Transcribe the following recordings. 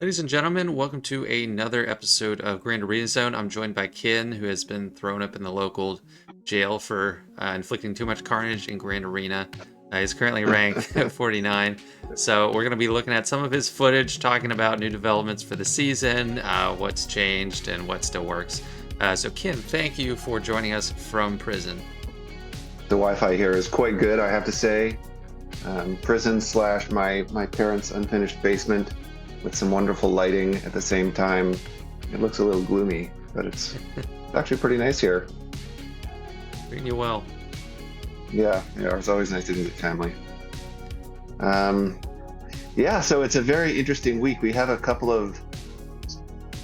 Ladies and gentlemen, welcome to another episode of Grand Arena Zone. I'm joined by Ken, who has been thrown up in the local jail for inflicting too much carnage in Grand Arena. He's currently ranked 49. So we're going to be looking at some of his footage, talking about new developments for the season, what's changed, and what still works. So Ken, thank you for joining us from prison. The Wi-Fi here is quite good, I have to say. Prison slash my parents' unfinished basement with some wonderful lighting at the same time. It looks a little gloomy, but it's actually pretty nice here. Treating you well. Yeah, it's always nice to visit family. So it's a very interesting week. We have a couple of,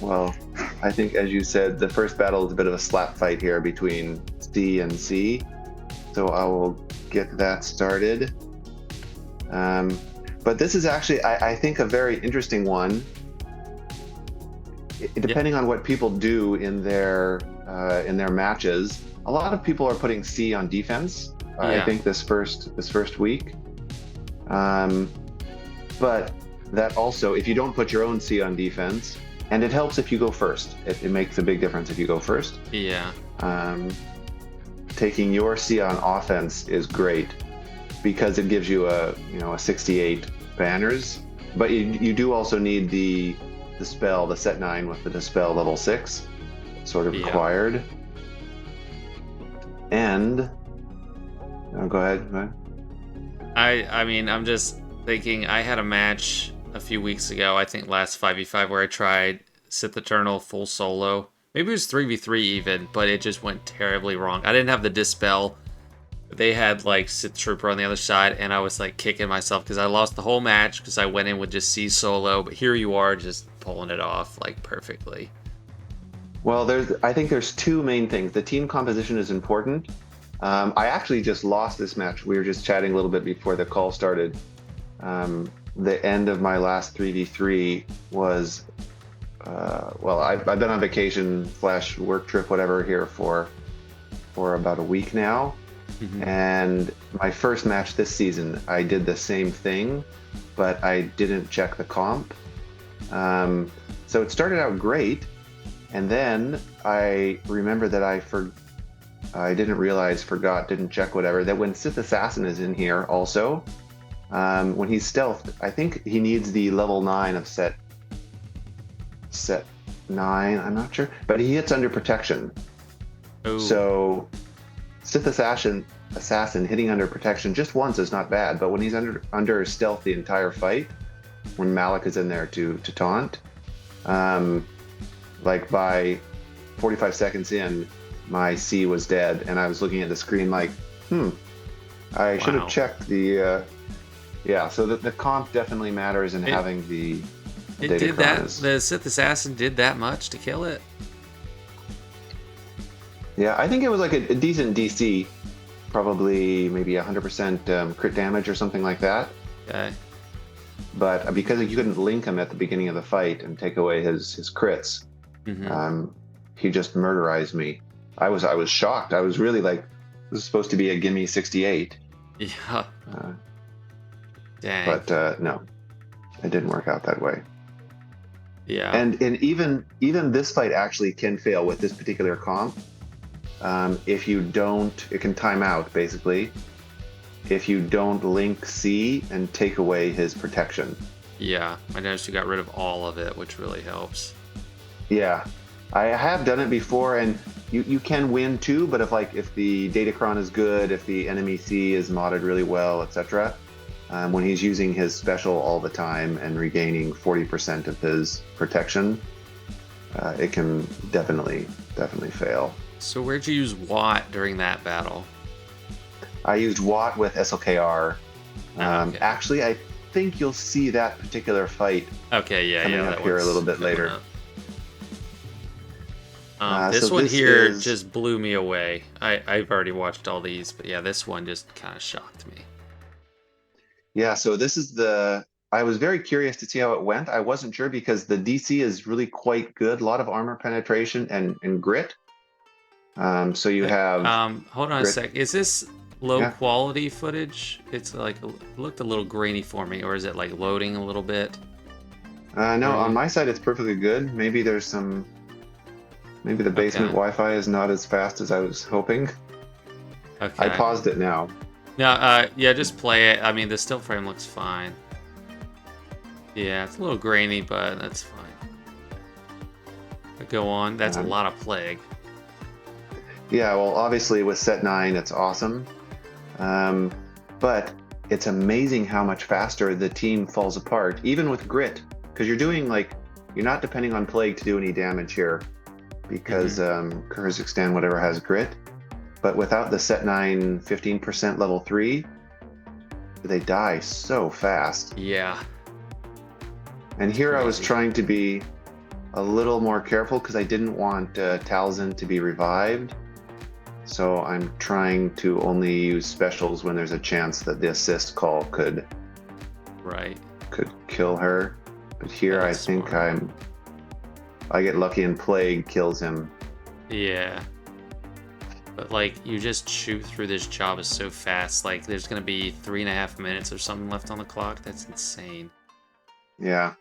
well, I think as you said, the first battle is a bit of a slap fight here between C and C. So I will get that started. But this is actually, I think, a very interesting one. Depending on what people do in their matches, a lot of people are putting C on defense. I think this first week. But that also, if you don't put your own C on defense, and it helps if you go first. It makes a big difference if you go first. Yeah. Taking your C on offense is great because it gives you a 68 banners, but you do also need the spell, the set 9 with the dispel level 6 sort of required. And go ahead. I mean, I'm just thinking, I had a match a few weeks ago, I think last 5v5, where I tried Sith Eternal full solo. Maybe it was 3v3 even, but it just went terribly wrong. I didn't have the dispel. They had like Sith Trooper on the other side, and I was like kicking myself because I lost the whole match because I went in with just C solo, but here you are just pulling it off like perfectly. Well, I think there's two main things. The team composition is important. I actually just lost this match. We were just chatting a little bit before the call started. The end of my last 3v3 was, I've been on vacation / work trip, whatever, here for about a week now. Mm-hmm. And my first match this season, I did the same thing, but I didn't check the comp. So it started out great, and then I remember that I didn't check whatever, that when Sith Assassin is in here also, when he's stealthed, I think he needs the level 9 of set 9, I'm not sure, but he hits under protection. Ooh. So Sith Assassin hitting under protection just once is not bad, but when he's under stealth the entire fight, when Malik is in there to taunt, like by 45 seconds in, my C was dead, and I was looking at the screen like, I should have checked the. So the comp definitely matters in having the. It did that. The Sith Assassin did that much to kill it. Yeah, I think it was like a decent DC, probably maybe 100% crit damage or something like that. Okay. But because you couldn't link him at the beginning of the fight and take away his crits, he just murderized me. I was shocked. I was really like, this is supposed to be a gimme 68. Yeah. Dang. But no, it didn't work out that way. Yeah. And even this fight actually can fail with this particular comp. If you don't, it can time out basically. If you don't link C and take away his protection. Yeah, I noticed you got rid of all of it, which really helps. Yeah, I have done it before, and you can win too. But if the Datacron is good, if the enemy C is modded really well, etc., when he's using his special all the time and regaining 40% of his protection, it can definitely fail. So where'd you use Watt during that battle? I used Watt with SLKR. Okay. Actually, I think you'll see that particular fight coming up here a little bit later. This one here just blew me away. I've already watched all these, but yeah, this one just kind of shocked me. Yeah, so this is I was very curious to see how it went. I wasn't sure because the DC is really quite good. A lot of armor penetration and grit. So you have... hold on a sec. Is this low quality footage? It's like, it looked a little grainy for me, or is it like loading a little bit? No, For on you? my side it's perfectly good. Maybe the basement Okay. Wi-Fi is not as fast as I was hoping. I Okay. paused it now. No, yeah, just play it. I mean, the still frame looks fine. Yeah, it's a little grainy, but that's fine. Go on. That's a Um, lot of plague. yeah, well, obviously with set 9, it's awesome. Um, but it's amazing how much faster the team falls apart, even with grit, because you're not depending on plague to do any damage here, Hmm. because Kazakhstan, whatever, has grit. But without the set 9 15% level 3, they die so fast. Yeah, And it's here I was crazy. trying to be a little more careful because I didn't want Talzin to be revived. So I'm trying to only use specials when there's a chance that the assist call Right. could kill her. But Yeah, here I that's think smart. I get lucky and plague kills him. Yeah. But like, you just shoot through this job is so fast. Like, there's gonna be 3.5 minutes or something left on the clock. That's insane. Yeah,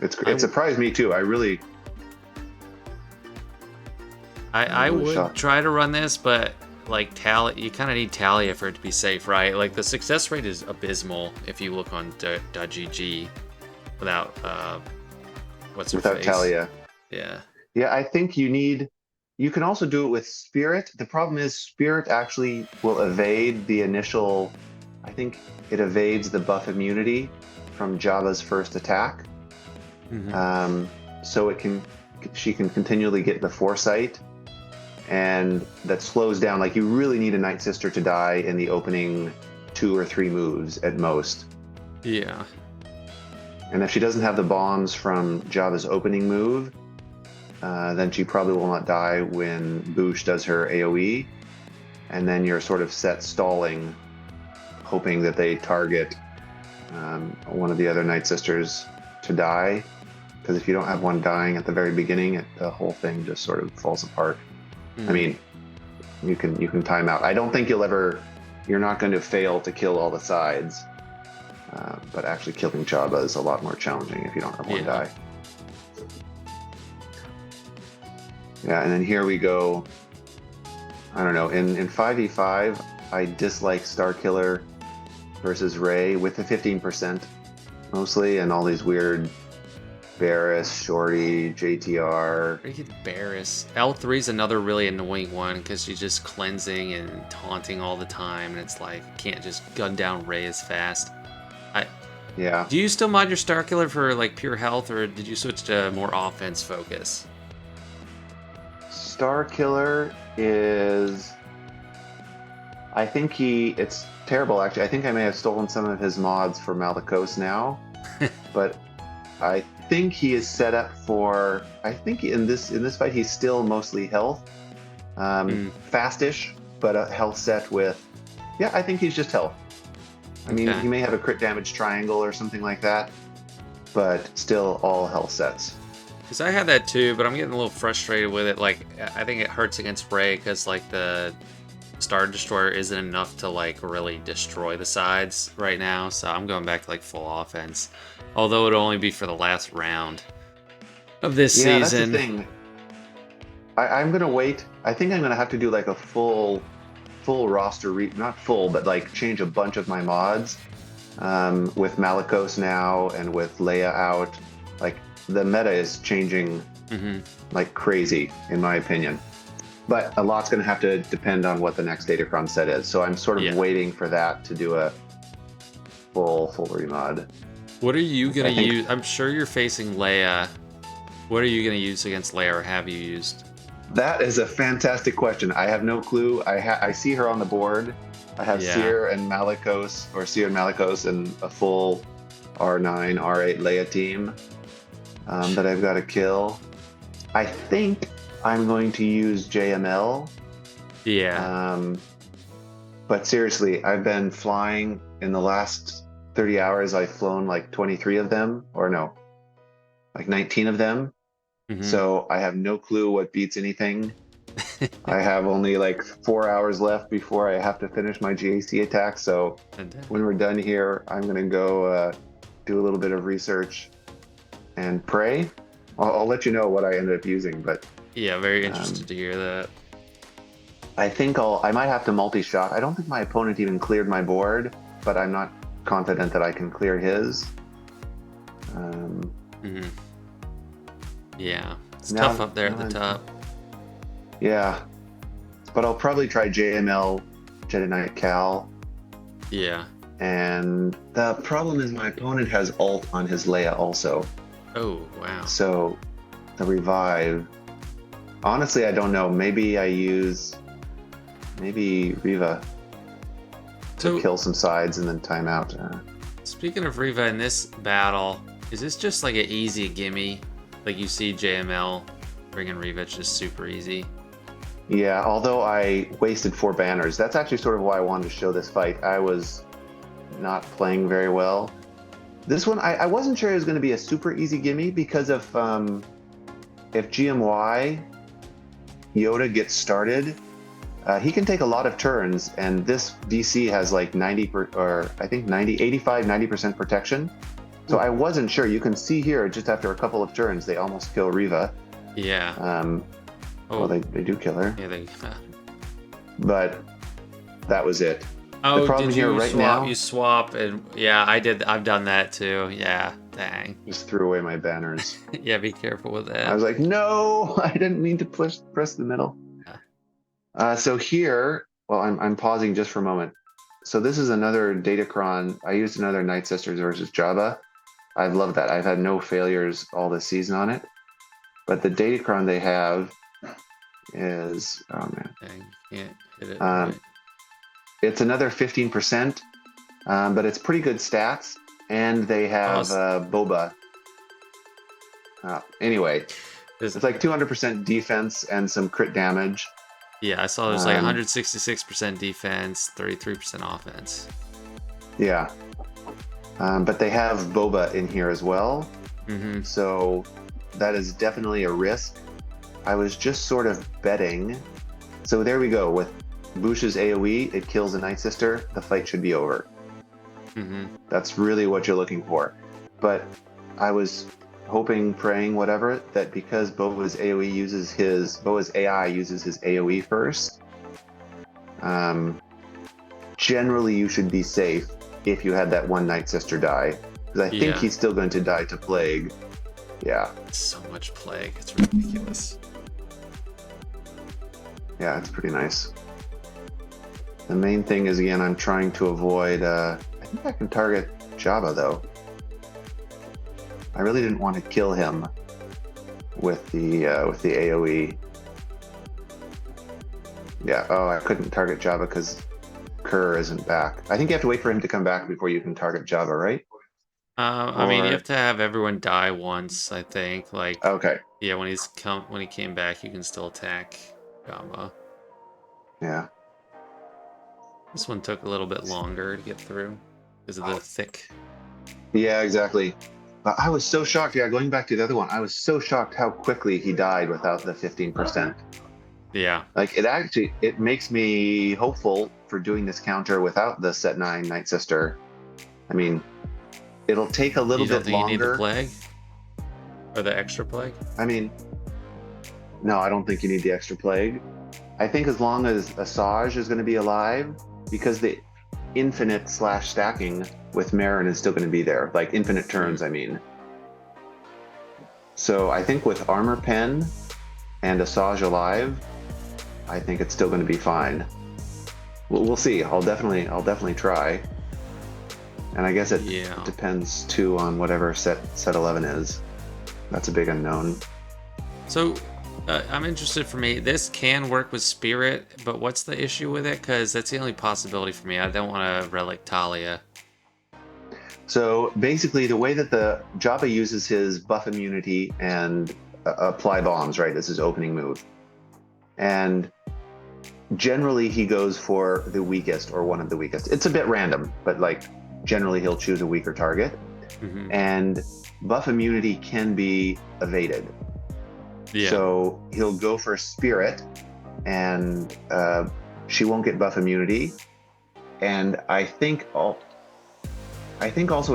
I it w- surprised me too. I really would shocked. try to run this, but like Talia, you kind of need Talia for it to be safe, right? Like the success rate is abysmal if you look on .gg without what's her Without face? Talia. Yeah. Yeah, I think you can also do it with Spirit. The problem is Spirit actually will evade the initial, I think it evades the buff immunity from Java's first attack. Hmm. Um, so she can continually get the foresight, and that slows down. Like you really need a Night Sister to die in the opening 2 or 3 moves at most. Yeah. And if she doesn't have the bombs from Java's opening move, then she probably will not die when Boosh does her AoE. And then you're sort of set stalling, hoping that they target one of the other Night Sisters to die. Because if you don't have one dying at the very beginning, the whole thing just sort of falls apart. I Mm. mean, you can time out. I don't think you're not going to fail to kill all the sides, but actually killing Jabba is a lot more challenging if you don't have one Yeah. die. Yeah, and then here we go. I don't know. In 5v5, I dislike Starkiller versus Ray with the 15% mostly, and all these weird Varys, Shorty, JTR. Freaking Barris. L3 is another really annoying one because she's just cleansing and taunting all the time, and it's like can't just gun down Ray as fast. I Yeah, Do you still mod your Starkiller for like pure health, or did you switch to more offense focus? Starkiller is. I think it's terrible actually. I think I may have stolen some of his mods for Malicos now, but I think he is set up for. I think in this fight he's still mostly health, Hmm. fastish, but a health set with. Yeah, I think he's just health. I mean, Okay. he may have a crit damage triangle or something like that, but still all health sets. Because I had that too, but I'm getting a little frustrated with it. Like, I think it hurts against Ray because like the Star Destroyer isn't enough to like really destroy the sides right now. So I'm going back to like full offense. Although it'll only be for the last round of this Yeah, that's the season. thing. I'm gonna wait. I think I'm gonna have to do like a full roster not full, but like change a bunch of my mods with Malicos now and with Leia out. Like the meta is changing Hmm. like crazy, in my opinion. But a lot's going to have to depend on what the next Datacron set is. So I'm sort of Yeah. waiting for that to do a full remod. What are you gonna I think use? I'm sure you're facing Leia. What are you gonna use against Leia, or have you used? that is a fantastic question. I have no clue. I see her on the board. I have Yeah. Cere and Malicos, or Cere and Malicos, and a full R9, R8 Leia team that I've got to kill. I think I'm going to use JML. Yeah. Um, but seriously, I've been flying in the last 30 hours. I've flown like 23 of them, or no, like 19 of them. Hmm. So I have no clue what beats anything. I have only like 4 hours left before I have to finish my GAC attack. So when we're done here, I'm going to go do a little bit of research and pray. I'll let you know what I ended up using, but Yeah, very interested to hear that. I think I might have to multi-shot. I don't think my opponent even cleared my board, but I'm not confident that I can clear his. Mm-hmm. Yeah, it's now, tough up there at the top. Yeah, but I'll probably try JML, Jedi Knight Cal. Yeah. And the problem is my opponent has ult on his Leia also. Oh, wow. So the revive. Honestly, I don't know. Maybe I use Riva to kill some sides and then time out. Speaking of Riva in this battle, is this just like an easy gimme? Like you see JML bringing Riva, it's just super easy. Yeah, although I wasted 4 banners. That's actually sort of why I wanted to show this fight. I was not playing very well. This one, I wasn't sure it was going to be a super easy gimme because of if GMY Yoda gets started, he can take a lot of turns, and this VC has like 90% protection. So I wasn't sure. You can see here, just after a couple of turns, they almost kill Riva. Yeah. Well, they do kill her. Yeah, But that was it. Oh, the problem did here you right swap? now, You swap, and yeah, I did. I've done that too. Yeah, dang. Just threw away my banners. Yeah, be careful with that. I was like, no, I didn't mean to press the middle. So here, well, I'm pausing just for a moment. So this is another Datacron. I used another Night Sisters versus Jabba. I've loved that. I've had no failures all this season on it. But the Datacron they have is, oh man, Dang, can't hit it. Right. It's another 15%, but it's pretty good stats, and they have Boba. Anyway, it's like 200% defense and some crit damage. Yeah, I saw there's like 166% defense, 33% offense. Yeah, but they have Boba in here as well, so that is definitely a risk. I was just sort of betting. So there we go. With Bush's AoE, it kills a Night Sister. The fight should be over. That's really what you're looking for. But I was hoping, praying, whatever, that because Boba's AI uses his AoE first, generally you should be safe if you had that one Night Sister die. Because I think he's still going to die to Plague. Yeah. So much Plague. It's ridiculous. Yeah, it's pretty nice. The main thing is, again, I'm trying to avoid... I think I can target Jabba, though. I really didn't want to kill him with the AoE. Yeah, I couldn't target Jabba because Cere isn't back. I think you have to wait for him to come back before you can target Jabba, right? I mean, you have to have everyone die once, I think. Like, okay. Yeah, when he came back, you can still attack Jabba. Yeah. This one took a little bit longer to get through because of the thick. Yeah, exactly. I was so shocked. Yeah, going back to the other one, I was so shocked how quickly he died without the 15%. Yeah. Like, it makes me hopeful for doing this counter without the set 9 Night Sister. I mean, it'll take a little bit longer. You need the Plague? Or the extra Plague? I mean, no, I don't think you need the extra Plague. I think as long as Asajj is going to be alive, because the infinite / stacking with Marin is still going to be there, like infinite turns, I mean. So I think with Armor Pen and Asajj alive, I think it's still going to be fine. We'll see. I'll definitely try. And I guess it depends too on whatever set 11 is. That's a big unknown. So I'm interested. For me, this can work with Spirit, but what's the issue with it? Because that's the only possibility for me. I don't want to Relic Talia. So basically, the way that the Jabba uses his buff immunity and apply bombs, right? This is opening move. And generally, he goes for the weakest or one of the weakest. It's a bit random, but like generally, he'll choose a weaker target. And buff immunity can be evaded. Yeah. So he'll go for Spirit, and she won't get buff immunity. And I think also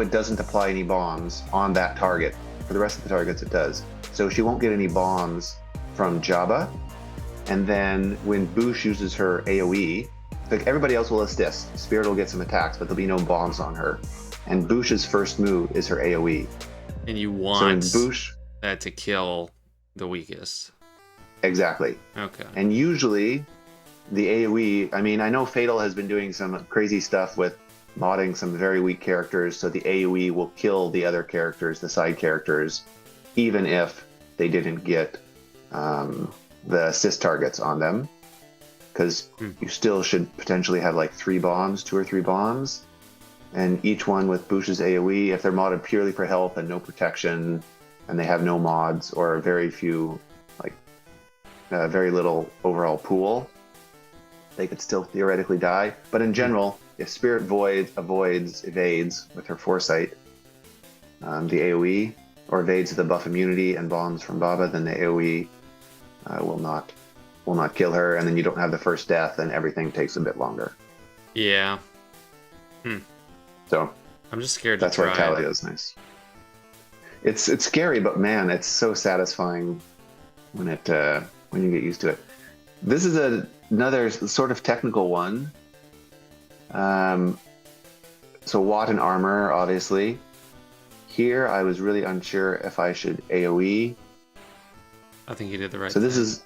it doesn't apply any bombs on that target. For the rest of the targets, it does. So she won't get any bombs from Jabba. And then when Boosh uses her AoE, like everybody else will assist. Spirit will get some attacks, but there'll be no bombs on her. And Boosh's first move is her AoE. And you want Boosh, that to kill the weakest. Exactly. Okay. And usually the AoE, I mean, I know Fatal has been doing some crazy stuff with modding some very weak characters, so the AoE will kill the other characters, the side characters, even if they didn't get the assist targets on them. Because you still should potentially have like 2 or 3 bombs. And each one with Boosh's AoE, if they're modded purely for health and no protection, and they have no mods or very few, like very little overall pool, they could still theoretically die. But in general, if Spirit evades with her Foresight, the AoE, or evades the buff immunity and bombs from Baba, then the AoE will not kill her, and then you don't have the first death, and everything takes a bit longer. Yeah. So I'm just scared. That's why Talia is nice. It's scary, but man, it's so satisfying when you get used to it. This is another sort of technical one. So Watt and armor, obviously. Here, I was really unsure if I should AoE. I think you did the right thing. So this is,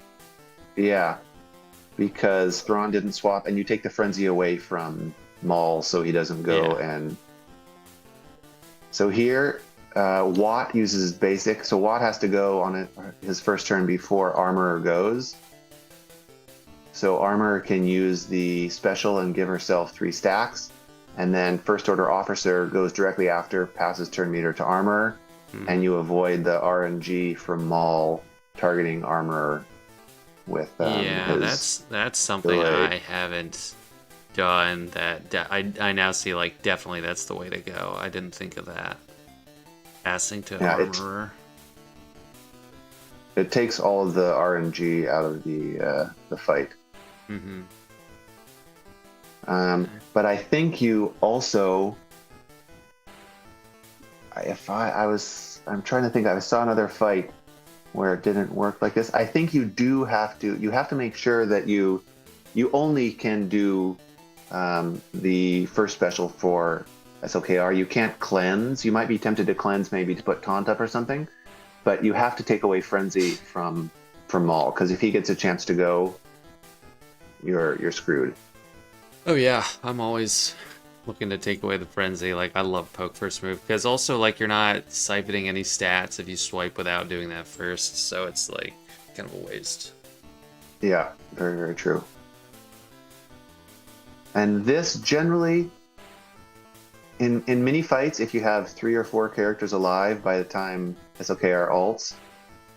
because Thrawn didn't swap, and you take the frenzy away from Maul so he doesn't go and... So here, Watt uses basic, so Watt has to go on his first turn before Armorer goes. So Armorer can use the special and give herself 3 stacks, and then First Order Officer goes directly after, passes turn meter to Armorer, and you avoid the RNG from Maul targeting Armorer with that's something delay. I haven't done. That I now see, like, definitely that's the way to go. I didn't think of that. Passing to Armorer. It takes all of the RNG out of the fight. But I think you also, I'm trying to think. I saw another fight where it didn't work like this. I think you have to make sure that you only can do the first special for SLKR. You can't cleanse. You might be tempted to cleanse, maybe to put taunt up or something, but you have to take away frenzy from Maul, because if he gets a chance to go, you're screwed. Oh yeah, I'm always looking to take away the frenzy. Like, I love poke first move, because also, like, you're not siphoning any stats if you swipe without doing that first, so it's like kind of a waste. Yeah, very, very true. And this generally, in mini fights, if you have 3 or 4 characters alive by the time SLKR ults,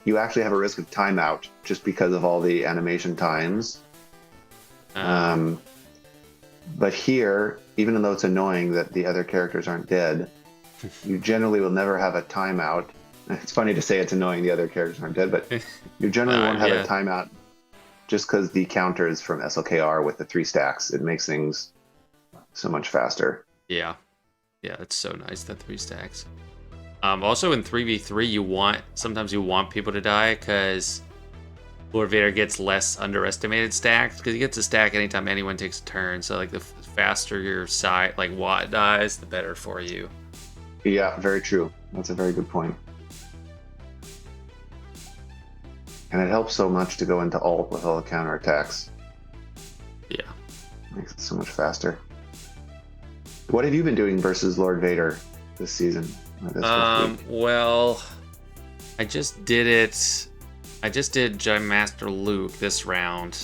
you actually have a risk of timeout just because of all the animation times. But here, even though it's annoying that the other characters aren't dead, you generally will never have a timeout. It's funny to say it's annoying the other characters aren't dead, but you generally won't have a timeout just because the counters from SLKR with the 3 stacks, it makes things so much faster. Yeah, it's so nice, that 3 stacks. Also in 3v3, sometimes you want people to die because Lord Vader gets less underestimated stacks, because he gets a stack anytime anyone takes a turn. So, like, the faster your side, like, Watt dies, the better for you. Yeah, very true. That's a very good point. And it helps so much to go into ult with all the counterattacks. Yeah. Makes it so much faster. What have you been doing versus Lord Vader this season? Well, I just did it. I just did Jedi Master Luke this round,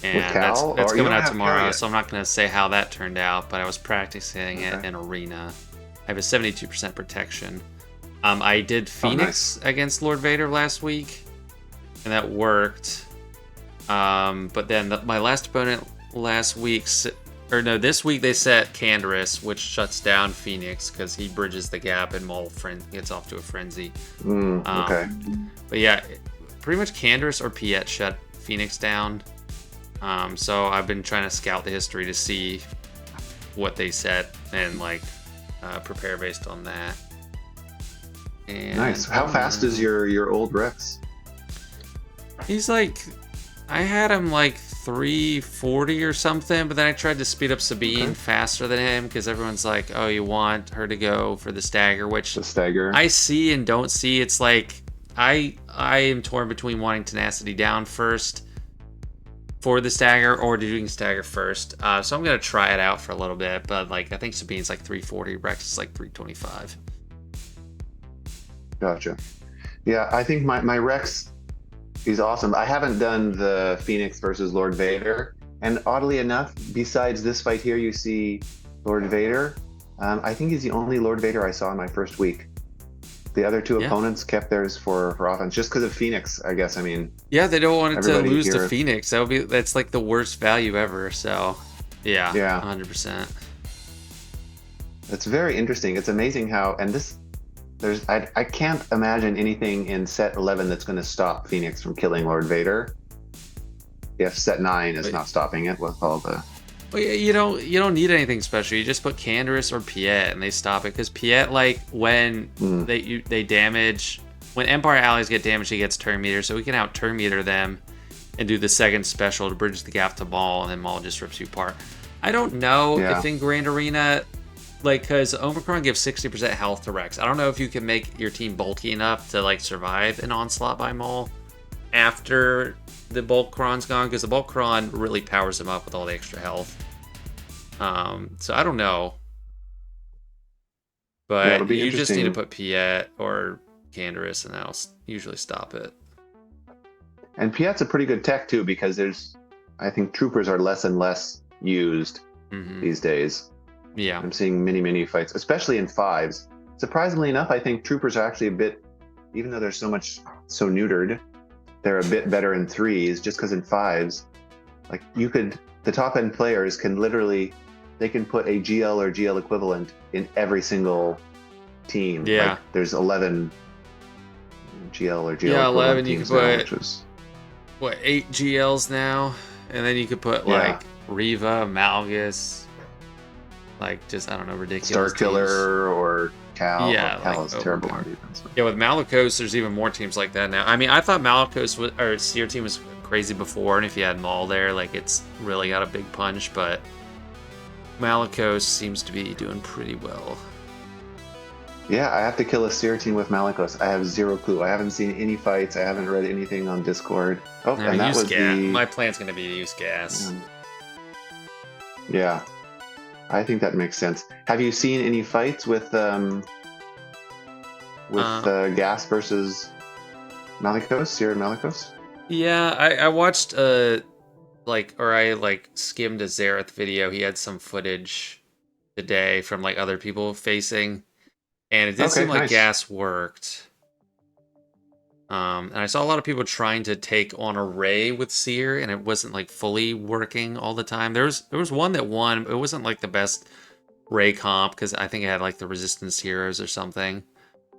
and that's coming out tomorrow, so I'm not going to say how that turned out, but I was practicing it in Arena. I have a 72% protection. I did Phoenix against Lord Vader last week, and that worked. But then my last opponent last week, this week they set Canderous, which shuts down Phoenix because he bridges the gap and Maul gets off to a frenzy. Okay. But yeah, pretty much Canderous or Piet shut Phoenix down. So I've been trying to scout the history to see what they set and, like, prepare based on that. And Nice. How fast is your old Rex? he's like, I had him like 340 or something, but then I tried to speed up Sabine Okay. faster than him because everyone's like, oh, you want her to go for the stagger, which The stagger. I see and don't see. It's like I am torn between wanting tenacity down first for the stagger or doing stagger first. So I'm gonna try it out for a little bit, but like I think Sabine's like 340, Rex is like 325. Gotcha. Yeah, I think my Rex, he's awesome. I haven't done the Phoenix versus Lord Vader, and oddly enough, besides this fight here, you see Lord Vader. I think he's the only Lord Vader I saw in my first week. The other two Yeah. opponents kept theirs for offense, just because of Phoenix, I guess. I mean, Yeah, they don't want it to everybody lose to here. Phoenix. That's like the worst value ever. So, yeah, Yeah. 100%. It's very interesting. It's amazing how, and I can't imagine anything in set 11 that's going to stop Phoenix from killing Lord Vader. If set 9 is Wait. not stopping it with all the. Well, you don't need anything special. You just put Canderous or Piet, and they stop it. Because Piet, like when they damage, when Empire allies get damaged, he gets turn meter, so we can out turn meter them, and do the second special to bridge the gap to Maul, and then Maul just rips you apart. I don't know Yeah. if in Grand Arena, like, because Omicron gives 60% health to Rex. I don't know if you can make your team bulky enough to like survive an onslaught by Maul after the Bulkron's gone, because the Bulkron really powers him up with all the extra health. So I don't know, Yeah, it'll but be you just need to interesting. put Piet or Canderous, and that'll usually stop it. And Piet's a pretty good tech too, because I think troopers are less and less used these days. Yeah, I'm seeing many fights, especially in fives. Surprisingly enough, I think troopers are actually a bit, even though they're so neutered, they're a bit better in threes, just because in fives, like the top end players can literally, they can put a GL or GL equivalent in every single team. Yeah. Like there's 11 GL or GL Yeah, equivalent 11 you teams could now, put- which was, what, 8 GLs now, and then you could put Yeah. like Riva, Malgus, like just I don't know, ridiculous Star teams. Killer or Cal. Yeah, Cal like is terrible overboard. on defense. Yeah, with Malicos, there's even more teams like that now. I mean, I thought Malicos or Cere team was crazy before, and if you had Maul there, like it's really got a big punch. But Malicos seems to be doing pretty well. Yeah, I have to kill a Cere team with Malicos. I have zero clue. I haven't seen any fights. I haven't read anything on Discord. Oh, Now, and that use was gas. the. My plan's gonna be to use gas. Yeah, I think that makes sense. Have you seen any fights with Gas versus Malicos, Cere and Malicos? Yeah, I watched I skimmed a Xerath video. He had some footage today from like other people facing, and it did Okay, seem like nice. gas worked. And I saw a lot of people trying to take on a Ray with Cere, and it wasn't like fully working all the time. There was one that won. It wasn't like the best Ray comp because I think it had like the Resistance Heroes or something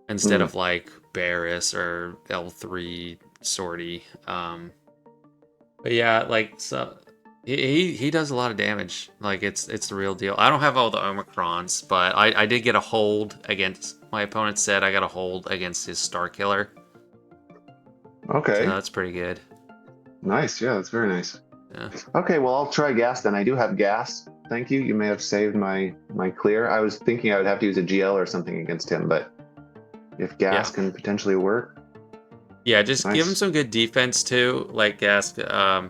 instead of like Barris or L3 Sortie. But yeah, like so he does a lot of damage. Like it's the real deal. I don't have all the Omicrons, but I did get a hold against my opponent. Said I got a hold against his Star Killer. Okay, So that's pretty good. nice. Yeah, that's very nice. Yeah. Okay, well, I'll try Gas then. I do have Gas. Thank you. You may have saved my clear. I was thinking I would have to use a GL or something against him, but if Gas can potentially work. Yeah, just Nice. give him some good defense too, like Gas. And I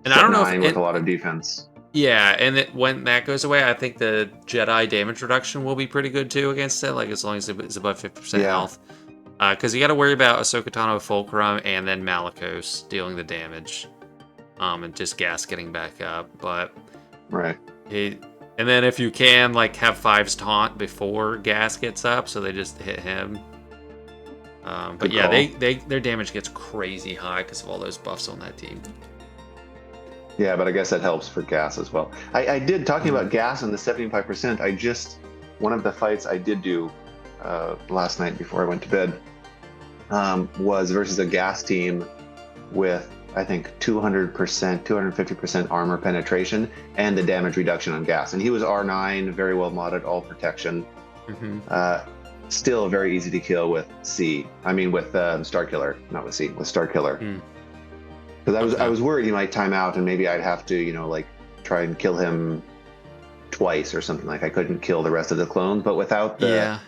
Set don't know 9 if with a lot of defense. yeah, and when that goes away, I think the Jedi damage reduction will be pretty good too against it. Like as long as it's above 50% Yeah. health, because you got to worry about Ahsoka Tano, Fulcrum, and then Malicos dealing the damage, and just Gas getting back up. But Right. and then if you can like have fives taunt before Gas gets up, so they just hit him. But Good yeah, call. their damage gets crazy high because of all those buffs on that team. Yeah, but I guess that helps for Gas as well. I did, talking about Gas and the 75%, one of the fights I did do last night before I went to bed was versus a Gas team with, I think, 200%, 250% armor penetration and the damage reduction on Gas. And he was R9, very well modded, all protection. still very easy to kill with C. I mean, with Star Killer, not with C, with Star Killer. Hmm. Because I Okay. was worried he might time out, and maybe I'd have to, like try and kill him twice or something. Like I couldn't kill the rest of the clones, but without the Yeah.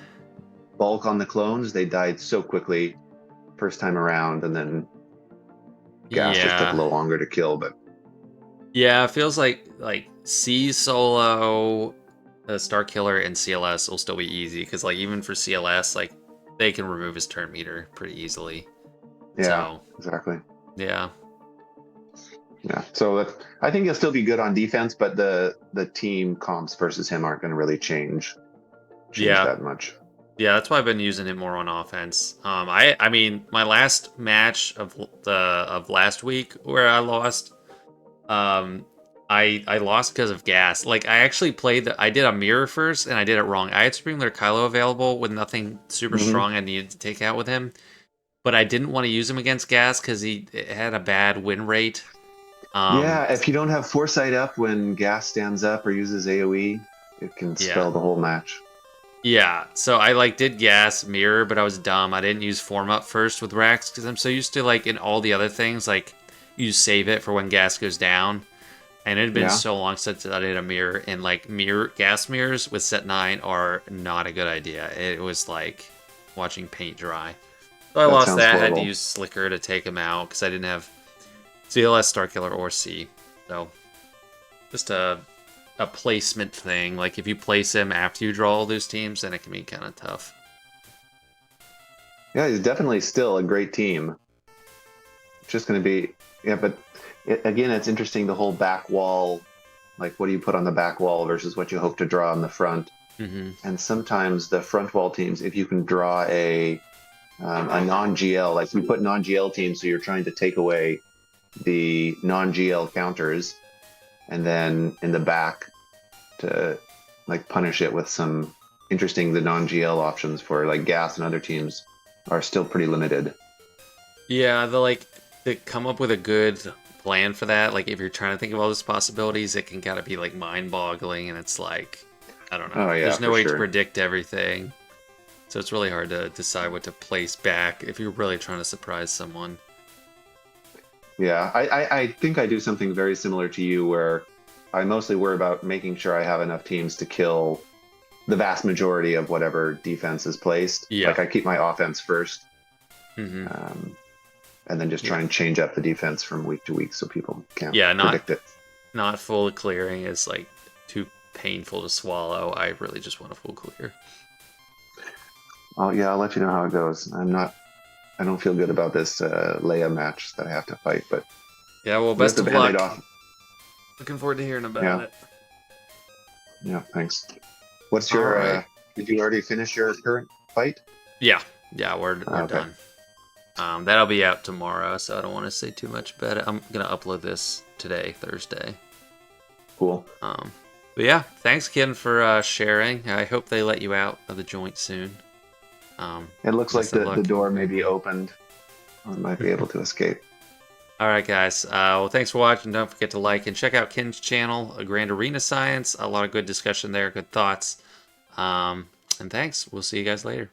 bulk on the clones, they died so quickly first time around, and then gas just took a Yeah. little longer to kill. But Yeah, it feels like C solo, Star Killer, and CLS will still be easy because like even for CLS, like they can remove his turn meter pretty easily. yeah, So exactly. yeah, Yeah, so I think he'll still be good on defense, but the team comps versus him aren't going to really change yeah, that much. yeah. That's why I've been using it more on offense. I mean, my last match of last week where I lost, um, I lost because of gas. Like I actually I did a mirror first and I did it wrong. I had Springler Kylo available with nothing super Hmm. strong I needed to take out with him. But I didn't want to use him against Gas because he had a bad win rate. Um, Yeah, if you don't have foresight up when gas stands up or uses AoE, it can yeah, spell the whole match. yeah. So I like did Gas mirror, but I was dumb. I didn't use form up first with Rax because I'm so used to like in all the other things like you save it for when Gas goes down. And it had been Yeah, so long since I did a mirror, and like gas mirrors with set 9 are not a good idea. It was like watching paint dry. So I that lost sounds that. I had to horrible. use Slicker to take him out because I didn't have CLS, Starkiller, or C. So just a placement thing. Like if you place him after you draw all those teams, then it can be kind of tough. Yeah, he's definitely still a great team. It's just going to be, yeah, but again, it's interesting the whole back wall. Like, what do you put on the back wall versus what you hope to draw on the front? Hmm. And sometimes the front wall teams, if you can draw a non-GL, like we put non-GL teams, so you're trying to take away the non-GL counters, and then in the back to like punish it with some interesting the non-GL options for like gas and other teams are still pretty limited. Yeah, the like to come up with a good plan for that. Like if you're trying to think of all those possibilities, it can kind of be like mind-boggling, and it's like I don't know. Oh yeah, There's no for way to sure. predict everything, so it's really hard to decide what to place back if you're really trying to surprise someone. Yeah, I think I do something very similar to you where I mostly worry about making sure I have enough teams to kill the vast majority of whatever defense is placed. Yeah. Like I keep my offense first, Hmm. um, and then just try Yeah. and change up the defense from week to week so people can't Yeah. predict it. Not full clearing is like too painful to swallow. I really just want a full clear. Oh yeah, I'll let you know how it goes. I don't feel good about this Leia match that I have to fight, but Yeah. Well, rip best the of band-aid luck. off. Looking forward to hearing about Yeah, it. yeah, thanks. What's All your right. did you already finish your current fight? Yeah. Yeah. We're Okay, done. That'll be out tomorrow, so I don't want to say too much about it. I'm gonna upload this today, Thursday. cool. Um, but yeah, thanks Ken for sharing. I hope they let you out of the joint soon. It looks like Best of the luck. door may be opened. I might be able to escape. All right, guys. Well, thanks for watching. Don't forget to like and check out Ken's channel, A Grand Arena Science. A lot of good discussion there, good thoughts. And thanks. We'll see you guys later.